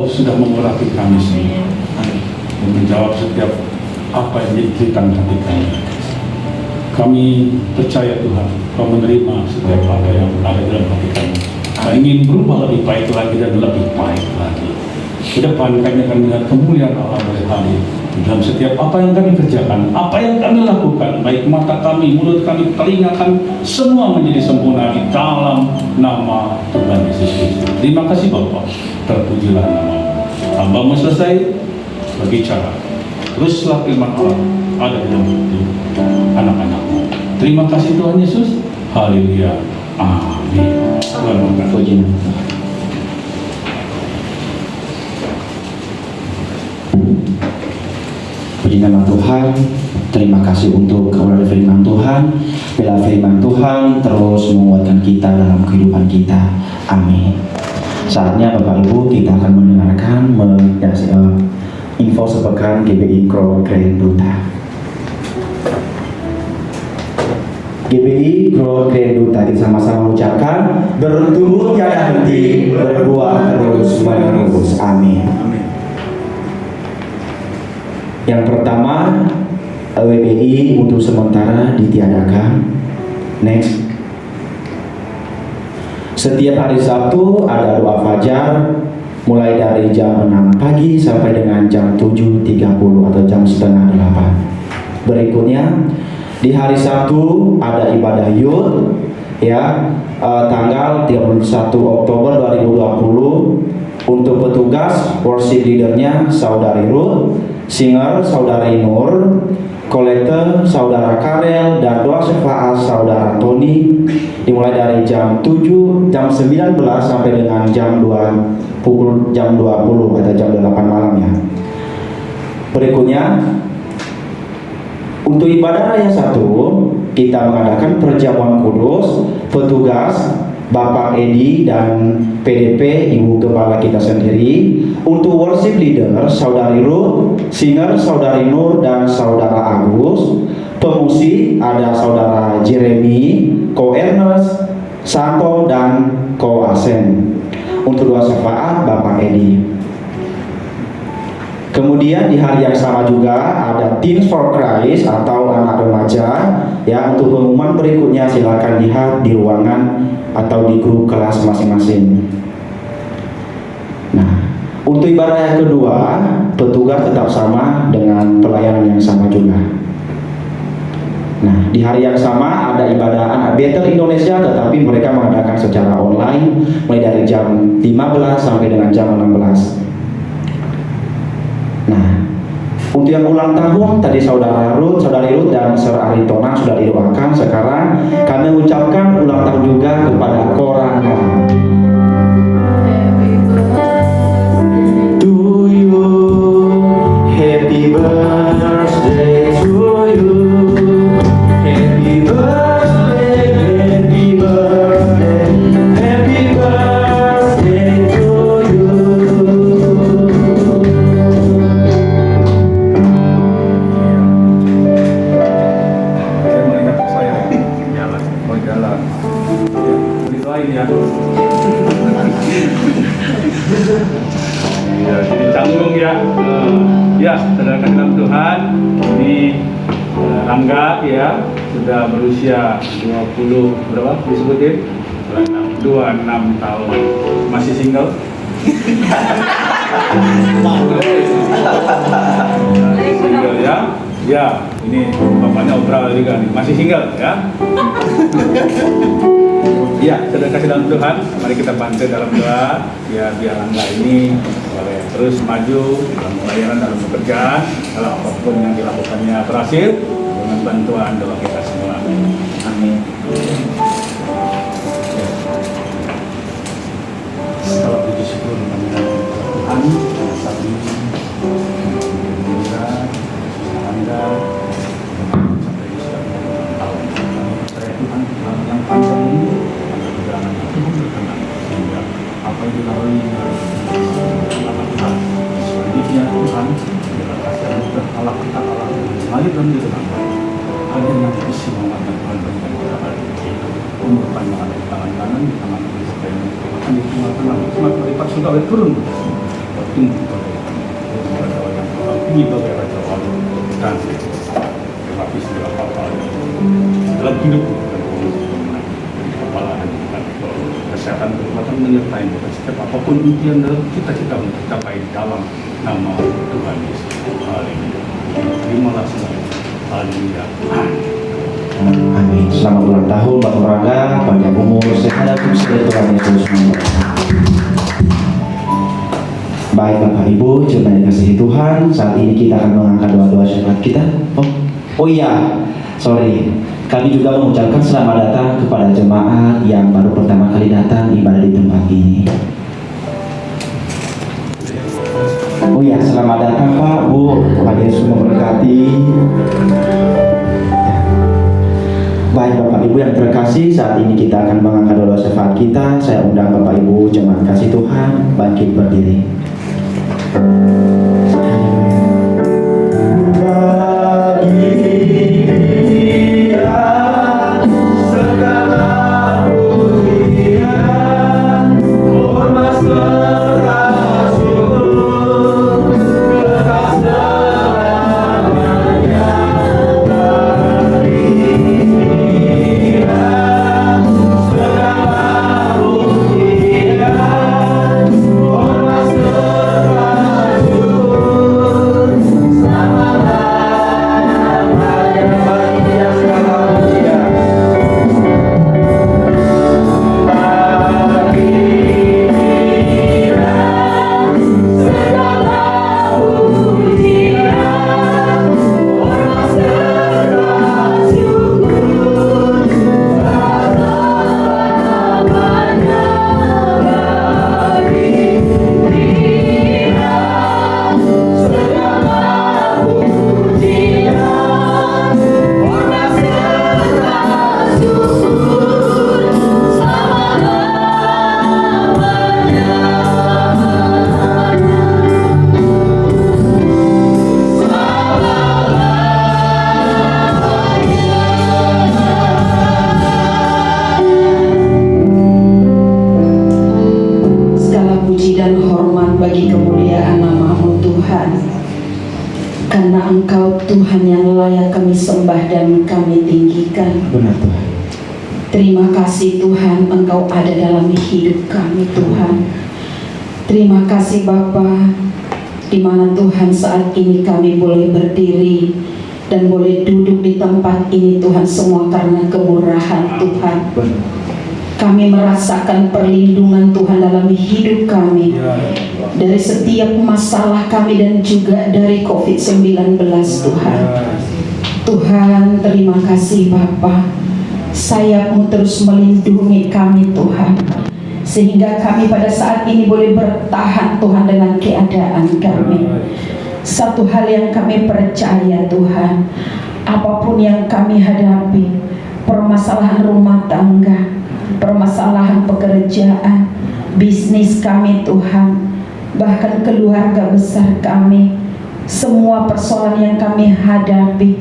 Engkau sudah mengurapi kami semua dan menjawab setiap apa yang menjadi kejutan hati kami. Kami percaya Tuhan, Kau menerima setiap apa yang ada dalam hati kami. Kami ingin berubah lebih baik lagi dan lebih baik lagi. Ke depan kami akan melihat kemuliaan Allah berhari dalam setiap apa yang kami kerjakan, apa yang kami lakukan, baik mata kami, mulut kami, telinga kami, semua menjadi sempurna di dalam nama Tuhan Yesus Kristus. Terima kasih Bapa, terpujilah nama. Hamba-Mu selesai berbicara, teruslah firman Allah ada di dalam hidup anak-anak-Mu. Terima kasih Tuhan Yesus. Haleluya. Amin. Tuhan memberkati. Puji nama Tuhan. Terima kasih untuk kebenaran firman Tuhan. Bila firman Tuhan terus menguatkan kita dalam kehidupan kita. Amin. Saatnya Bapak Ibu kita akan mendengarkan info sepekan GBI Grow Grand Duta. GBI Grow Grand Duta, kita sama-sama ucapkan bertumbuh tiada henti, berbuah terus menerus. Amin. Yang pertama, WBI untuk sementara ditiadakan. Next. Setiap hari Sabtu ada doa fajar mulai dari jam 6 pagi sampai dengan jam 7.30 atau jam setengah 8. Berikutnya, di hari Sabtu ada ibadah youth ya, tanggal 31 Oktober 2020. Untuk petugas, worship leadernya Saudari Ruth, singer Saudari Nur, kolektor Saudara Karel, dan doa syafaat Saudara Tony dimulai dari jam 19 sampai dengan pukul jam 20 atau jam 8 malam ya. Berikutnya, untuk ibadah raya 1 kita mengadakan perjamuan kudus. Petugas Bapak Edi dan PDP Ibu Gembala kita sendiri. Untuk worship leader Saudari Ruth, singer Saudari Nur dan Saudara Agus. Pemusik ada Saudara Jeremy, Ko Ernest, Santo dan Ko Asen. Untuk doa syafaat Bapak Edi. Kemudian di hari yang sama juga ada Teens for Christ atau anak remaja ya. Untuk pengumuman berikutnya silakan lihat di ruangan atau di grup kelas masing-masing. Nah, untuk ibadah yang kedua, petugas tetap sama dengan pelayanan yang sama juga. Nah, di hari yang sama ada ibadah anak Betel Indonesia, tetapi mereka mengadakan secara online mulai dari jam 15 sampai dengan jam 16. Nah, untuk yang ulang tahun tadi Saudari Ruth dan Sir Aritona sudah didoakan. Sekarang kami ucapkan ulang tahun juga kepada Korana. To you, happy birthday to you, happy birthday, happy birthday, happy birthday to you. Ya, jadi canggung ya. Ya, saudara kasih dalam Tuhan, ini Angga ya sudah berusia 20 berapa disebutin? 26 tahun. Masih single? Masih single ya. Ya, ini bapaknya obral juga nih. Masih single ya. Ya, saudara kasih dalam Tuhan, mari kita bantu dalam doa ya, biar Angga ini boleh terus maju dalam pelayanan, dalam pekerjaan, dalam apapun yang dilakukannya berhasil dengan bantuan doa kita semua. Amin. Kalau puji syukur kepada Tuhan pada saat ini kita Anda sampai usia 6 tahun. Saya Tuhan yang panjang ini sehingga apa yang dilalui selama Tuhan selanjutnya Tuhan kita kasih anugerah Allah kita Allah selalu dalam diri kita hanya yang bisa menguatkan Tuhan berikan kita umur panjang ada di tangan kanan di tangan kiri supaya akan dikuatkan lagi semakin berlipat sudah turun tumbuh pada orang ini bagi raja Allah dan tetapi segala hal dalam hidup kepala dan kesehatan kekuatan menyertai kita setiap apapun ujian dalam kita mencapai dalam nama Tuhan Yesus. Haleluya. Terimalah semua. Haleluya. Amin. Selamat ulang tahun Bapak Raga, panjang umur, sehat dan sukses Tuhan Yesus. Baik Bapak Ibu, jemaat yang dikasihi Tuhan, saat ini kita akan mengangkat doa-doa syafaat kita. Oh iya, sorry. Kami juga mengucapkan selamat datang kepada jemaat yang baru pertama kali datang ibadah di tempat ini. Oh iya, selamat datang Pak, Bu. Tuhan Yesus memberkati. Baik Bapak Ibu yang terkasih, saat ini kita akan mengangkat doa syafaat kita. Saya undang Bapak Ibu jemaat kasih Tuhan bangkit berdiri. Karena Engkau Tuhan yang layak kami sembah dan kami tinggikan. Benar Tuhan. Terima kasih Tuhan, Engkau ada dalam hidup kami Tuhan. Terima kasih Bapa, di mana Tuhan saat ini kami boleh berdiri dan boleh duduk di tempat ini Tuhan, semua karena kemurahan Tuhan. Benar. Kami merasakan perlindungan Tuhan dalam hidup kami dari setiap masalah kami dan juga dari COVID-19 Tuhan. Tuhan, terima kasih Bapa. Sayap-Mu terus melindungi kami Tuhan, sehingga kami pada saat ini boleh bertahan Tuhan dengan keadaan kami. Satu hal yang kami percaya Tuhan, apapun yang kami hadapi, permasalahan rumah tangga, permasalahan pekerjaan, bisnis kami Tuhan, bahkan keluarga besar kami, semua persoalan yang kami hadapi,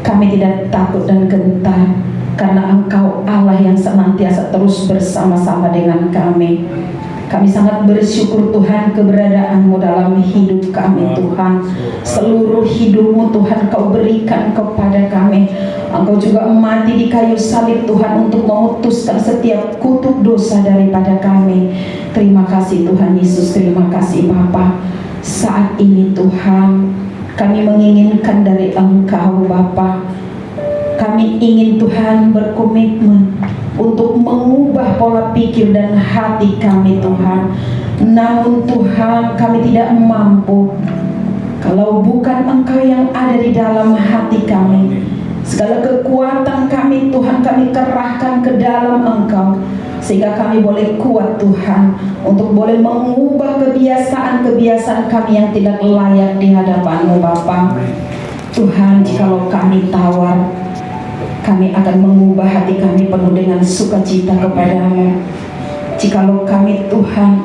kami tidak takut dan gentar, karena Engkau Allah yang senantiasa terus bersama-sama dengan kami. Kami sangat bersyukur Tuhan keberadaan-Mu dalam hidup kami Tuhan. Seluruh hidup-Mu Tuhan Kau berikan kepada kami. Engkau juga mati di kayu salib Tuhan untuk memutuskan setiap kutuk dosa daripada kami. Terima kasih Tuhan Yesus, terima kasih Bapa. Saat ini Tuhan, kami menginginkan dari Engkau Bapa. Kami ingin Tuhan berkomitmen untuk mengubah pola pikir dan hati kami Tuhan. Namun Tuhan, kami tidak mampu kalau bukan Engkau yang ada di dalam hati kami. Segala kekuatan kami Tuhan, kami kerahkan ke dalam Engkau, sehingga kami boleh kuat Tuhan untuk boleh mengubah kebiasaan-kebiasaan kami yang tidak layak di hadapan-Mu Bapa. Tuhan, jikalau kami tawar, kami akan mengubah hati kami penuh dengan sukacita kepadamu. Jikalau kami Tuhan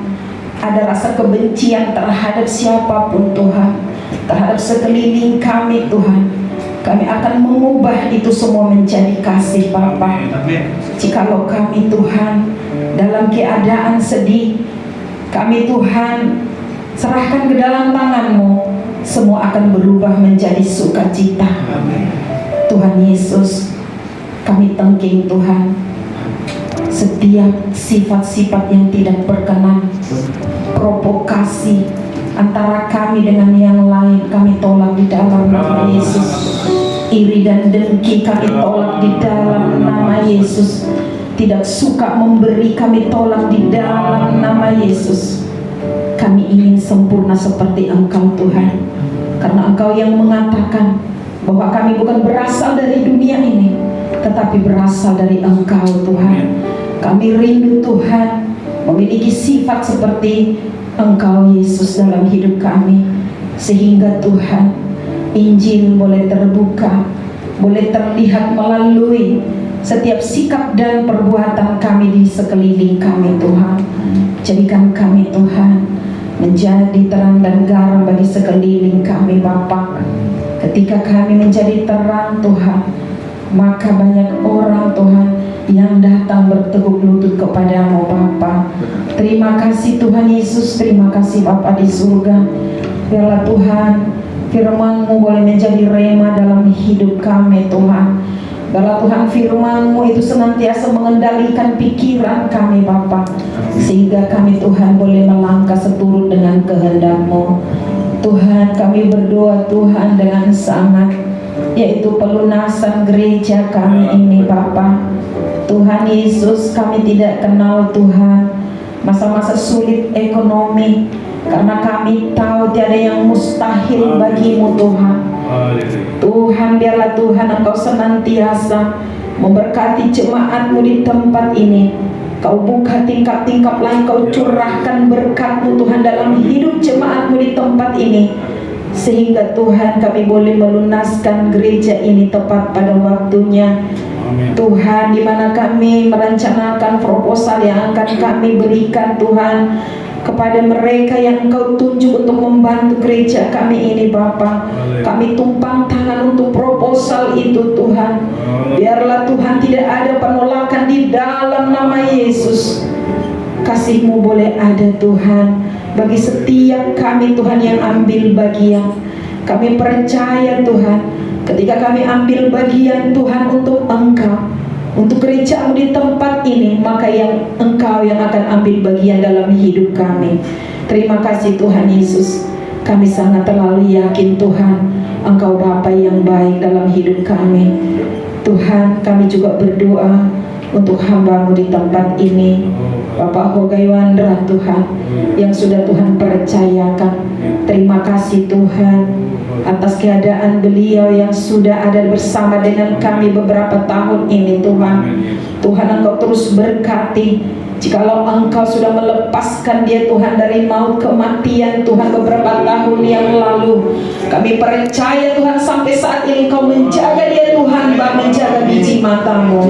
ada rasa kebencian terhadap siapapun Tuhan, terhadap sekeliling kami Tuhan, kami akan mengubah itu semua menjadi kasih Bapa. Jikalau kami Tuhan dalam keadaan sedih, kami Tuhan serahkan ke dalam tangan-Mu, semua akan berubah menjadi sukacita. Tuhan Yesus, kami thanking Tuhan, setiap sifat-sifat yang tidak berkenan, provokasi antara kami dengan yang lain, kami tolak di dalam nama Yesus. Iri dan dengki kami tolak di dalam nama Yesus. Tidak suka memberi kami tolak di dalam nama Yesus. Kami ingin sempurna seperti Engkau Tuhan, karena Engkau yang mengatakan bahwa kami bukan berasal dari dunia ini, tetapi berasal dari Engkau Tuhan. Kami rindu Tuhan memiliki sifat seperti Engkau Yesus dalam hidup kami, sehingga Tuhan, Injil boleh terbuka, boleh terlihat melalui setiap sikap dan perbuatan kami di sekeliling kami Tuhan. Jadikan kami Tuhan menjadi terang dan garam bagi sekeliling kami Bapa. Ketika kami menjadi terang Tuhan, maka banyak orang Tuhan yang datang berteguk lutut kepadamu Bapa. Terima kasih Tuhan Yesus, terima kasih Bapa di surga. Biarlah Tuhan firman-Mu boleh menjadi rema dalam hidup kami Tuhan. Biarlah Tuhan firman-Mu itu senantiasa mengendalikan pikiran kami Bapa, sehingga kami Tuhan boleh melangkah seturut dengan kehendak-Mu. Tuhan, kami berdoa Tuhan dengan sangat, yaitu pelunasan gereja kami ini Bapa. Tuhan Yesus, kami tidak kenal Tuhan masa-masa sulit ekonomi, karena kami tahu tiada yang mustahil bagi-Mu Tuhan. Tuhan, biarlah Tuhan Engkau senantiasa memberkati jemaat-Mu di tempat ini. Kau buka tingkap-tingkap lain, Kau curahkan berkat-Mu Tuhan dalam hidup jemaat-Mu di tempat ini, sehingga Tuhan kami boleh melunaskan gereja ini tepat pada waktunya. Tuhan, di mana kami merencanakan proposal yang akan kami berikan Tuhan kepada mereka yang Engkau tunjuk untuk membantu gereja kami ini Bapa, kami tumpang tangan untuk proposal itu Tuhan. Biarlah Tuhan tidak ada penolakan di dalam nama Yesus. Kasih-Mu boleh ada Tuhan bagi setiap kami Tuhan yang ambil bagian. Kami percaya Tuhan, ketika kami ambil bagian Tuhan untuk Engkau, untuk gereja-Mu di tempat ini, maka yang Engkau yang akan ambil bagian dalam hidup kami. Terima kasih Tuhan Yesus. Kami sangat terlalu yakin Tuhan, Engkau Bapa yang baik dalam hidup kami. Tuhan, kami juga berdoa untuk hamba-Mu di tempat ini, Bapak Hogai Wandra Tuhan, yang sudah Tuhan percayakan. Terima kasih Tuhan atas keadaan beliau yang sudah ada bersama dengan kami beberapa tahun ini Tuhan. Tuhan, Engkau terus berkati. Jikalau Engkau sudah melepaskan dia Tuhan dari maut kematian Tuhan beberapa tahun yang lalu, kami percaya Tuhan sampai saat ini Engkau menjaga dia Tuhan, menjaga biji mata-Mu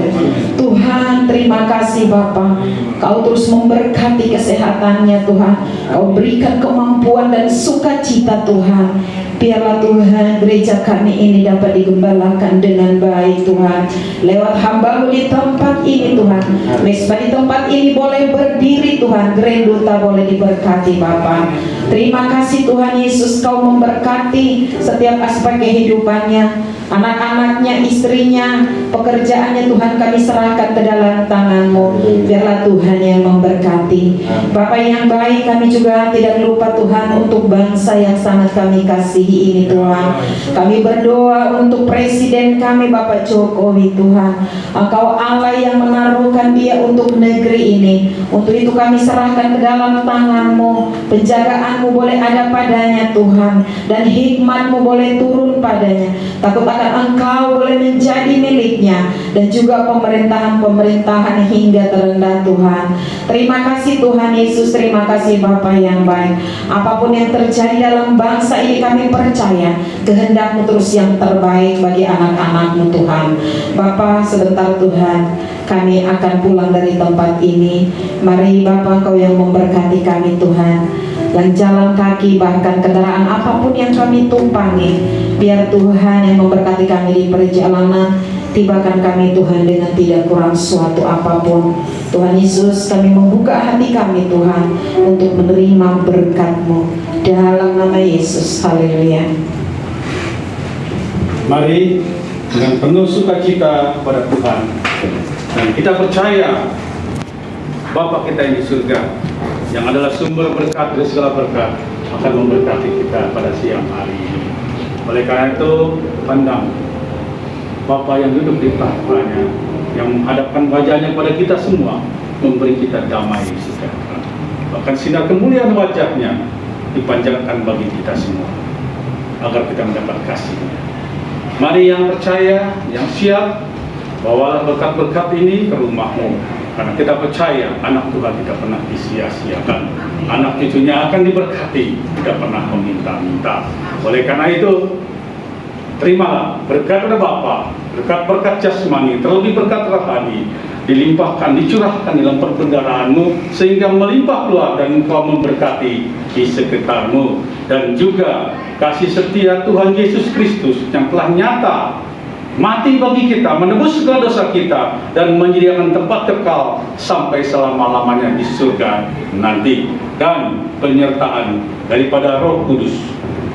Tuhan. Terima kasih Bapa, Kau terus memberkati kesehatannya Tuhan, Kau berikan kemampuan dan sukacita Tuhan. Biarlah Tuhan gereja kami ini dapat digembalakan dengan baik Tuhan, lewat hamba-Mu di tempat ini Tuhan. Mesbah di tempat ini boleh berdiri Tuhan, Gereduta boleh diberkati Bapa. Terima kasih Tuhan Yesus, Kau memberkati setiap aspek kehidupannya, anak-anaknya, istrinya, pekerjaannya Tuhan kami serahkan ke dalam tangan-Mu. Biarlah Tuhan yang memberkati. Bapa yang baik, kami juga tidak lupa Tuhan untuk bangsa yang sangat kami kasihi ini Tuhan. Kami berdoa untuk presiden kami Bapak Jokowi Tuhan. Engkau Allah yang menaruhkan dia untuk negeri ini. Untuk itu kami serahkan ke dalam tangan-Mu. Penjagaan-Mu boleh ada padanya Tuhan, dan hikmat-Mu boleh turun padanya. Takut akan Engkau boleh menjadi miliknya, dan juga pemerintahan-pemerintahan hingga terendah Tuhan. Terima kasih Tuhan Yesus, terima kasih Bapa yang baik. Apapun yang terjadi dalam bangsa ini, kami percaya kehendak-Mu terus yang terbaik bagi anak-anak-Mu Tuhan. Bapa, sebentar Tuhan kami akan pulang dari tempat ini. Mari Bapa, Engkau yang memberkati kami Tuhan, yang jalan kaki bahkan kendaraan apapun yang kami tumpangi, biar Tuhan yang memberkati kami di perjalanan. Tibakan kami Tuhan dengan tidak kurang suatu apapun. Tuhan Yesus, kami membuka hati kami Tuhan untuk menerima berkat-Mu. dalam nama Yesus. Haleluya. Mari dengan penuh sukacita kepada Tuhan, dan kita percaya Bapa kita yang di surga, yang adalah sumber berkat dari segala berkat, akan memberkati kita pada siang hari ini. Oleh karena itu, pandang Bapa yang duduk di tahtanya, yang menghadapkan wajahnya pada kita semua, memberi kita damai sejahtera. Bahkan sinar kemuliaan wajahnya dipanjangkan bagi kita semua, agar kita mendapat kasih-Nya. Mari yang percaya, yang siap, bawalah berkat-berkat ini ke rumahmu. Karena kita percaya anak Tuhan tidak pernah disia-siakan. Anak cucunya akan diberkati, tidak pernah meminta-minta. Oleh karena itu, terimalah berkat dari Bapa, berkat-berkat jasmani, terlebih berkat rohani, dilimpahkan, dicurahkan dalam perbendaharaanmu, sehingga melimpah keluar dan engkau memberkati di sekitarmu. Dan juga kasih setia Tuhan Yesus Kristus yang telah nyata mati bagi kita, menebus segala dosa kita, dan menyediakan tempat kekal sampai selama-lamanya di surga nanti. Dan penyertaan daripada Roh Kudus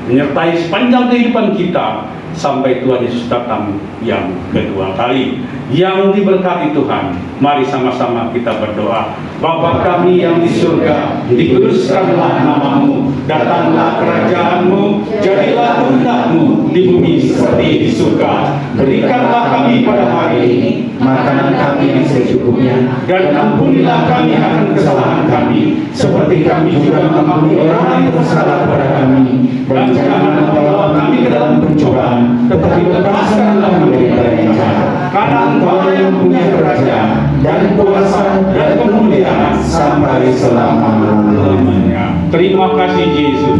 menyertai sepanjang kehidupan kita sampai Tuhan Yesus datang yang kedua kali. Yang diberkati Tuhan, mari sama-sama kita berdoa. Bapa kami yang di surga, dikuduskanlah namamu, datanglah kerajaanmu, jadilah kehendak-Mu di bumi seperti di surga. Berikanlah kami pada hari ini makanan kami yang secukupnya, dan ampunilah kami akan kesalahan kami, seperti kami juga mengampuni orang yang bersalah kepada kami. dan jangan membawa kami ke dalam pencobaan, tetapi bebaskanlah kami dari yang jahat. Karena Engkau yang mempunyai kerajaan dan kuasa dan kemuliaan sampai selama-lamanya. Terima kasih Yesus.